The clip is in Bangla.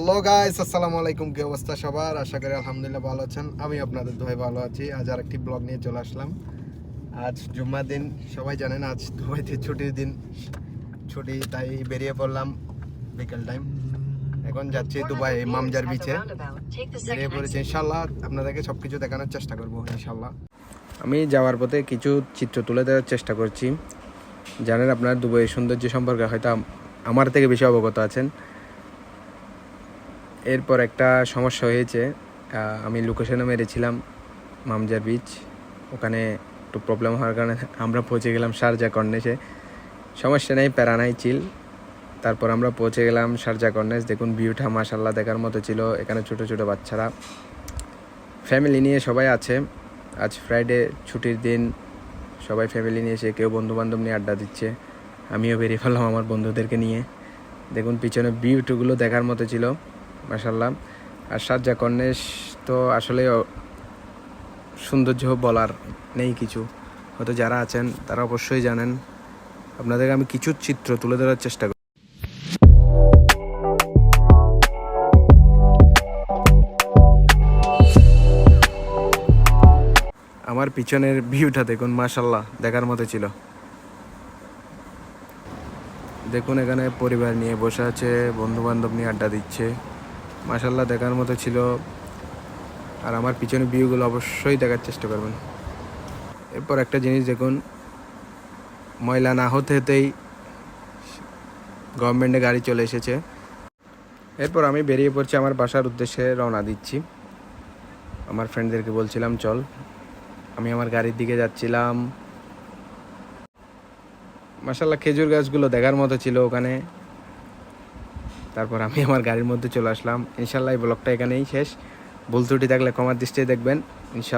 হ্যালো গাইস, আসসালামু আলাইকুম। কি অবস্থা সবার? আশা করি আলহামদুলিল্লাহ ভালো আছেন। আমি আপনাদের দোয়ায় ভালো আছি। আজ আরেকটি ব্লগ নিয়ে চলে আসলাম। আজ জুম্মার দিন, সবাই জানেন আজ দুবাইতে ছুটির দিন, ছুটি, তাই বেরিয়ে পড়লাম বিকেল টাইম। এখন যাচ্ছি দুবাই মামজার বিচে, বেরিয়ে পড়েছি। ইনশাল্লাহ আপনাদেরকে সবকিছু দেখানোর চেষ্টা করবো ইনশাল্লাহ। আমি যাওয়ার পথে কিছু চিত্র তুলে দেওয়ার চেষ্টা করছি। জানেন আপনারা দুবাইয়ের সৌন্দর্য সম্পর্কে হয়তো আমার থেকে বেশি অবগত আছেন। এরপর একটা সমস্যা হয়েছে, আমি লোকেশনে মেরেছিলাম মামজার বিচ, ওখানে একটু প্রবলেম হওয়ার কারণে আমরা পৌঁছে গেলাম শারজা কর্নেশে। সমস্যা নেই, প্যারা নাই, চিল। তারপর আমরা পৌঁছে গেলাম শারজা কর্নেশ। দেখুন ভিউটা মাশাল্লাহ দেখার মতো ছিল। এখানে ছোট ছোট বাচ্চারা ফ্যামিলি নিয়ে সবাই আছে। আজ ফ্রাইডে, ছুটির দিন, সবাই ফ্যামিলি নিয়ে এসে কেউ বন্ধুবান্ধব নিয়ে আড্ডা দিচ্ছে। আমিও বেরিয়ে ফেললাম আমার বন্ধুদেরকে নিয়ে। দেখুন পিছনে ভিউগুলো দেখার মতো ছিল মাশাল্লাহ। আর শারজা কর্নেশ তো আসলে সৌন্দর্য বলার নেই কিছু, হয়তো যারা আছেন তারা অবশ্যই জানেন। আপনাদেরকে আমি কিছু চিত্র তুলে ধরার চেষ্টা করি। আমার পিছনের ভিউটা দেখুন, মাশাল্লাহ দেখার মতো ছিল। দেখুন এখানে পরিবার নিয়ে বসে আছে, বন্ধু বান্ধব নিয়ে আড্ডা দিচ্ছে, মাশাল্লাহ দেখার মতো ছিল। আর আমার পিছনে ভিউগুলো অবশ্যই দেখার চেষ্টা করবেন। এরপর একটা জিনিস দেখুন, ময়লা না হতে হতেই গভর্নমেন্টের গাড়ি চলে এসেছে। এরপর আমি বেরিয়ে পড়ছি, আমার বাসার উদ্দেশ্যে রওনা দিচ্ছি। আমার ফ্রেন্ডদেরকে বলছিলাম চল, আমি আমার গাড়ির দিকে যাচ্ছিলাম। মাশাল্লাহ খেজুর গাছগুলো দেখার মতো ছিল ওখানে। তারপর আমি আমার গাড়ির মধ্যে চলে আসলাম। ইনশাল্লাহ এই ব্লগটা এখানেই শেষ। ভুল ত্রুটি থাকলে ক্ষমার দৃষ্টিতে দেখবেন ইনশাল্লাহ।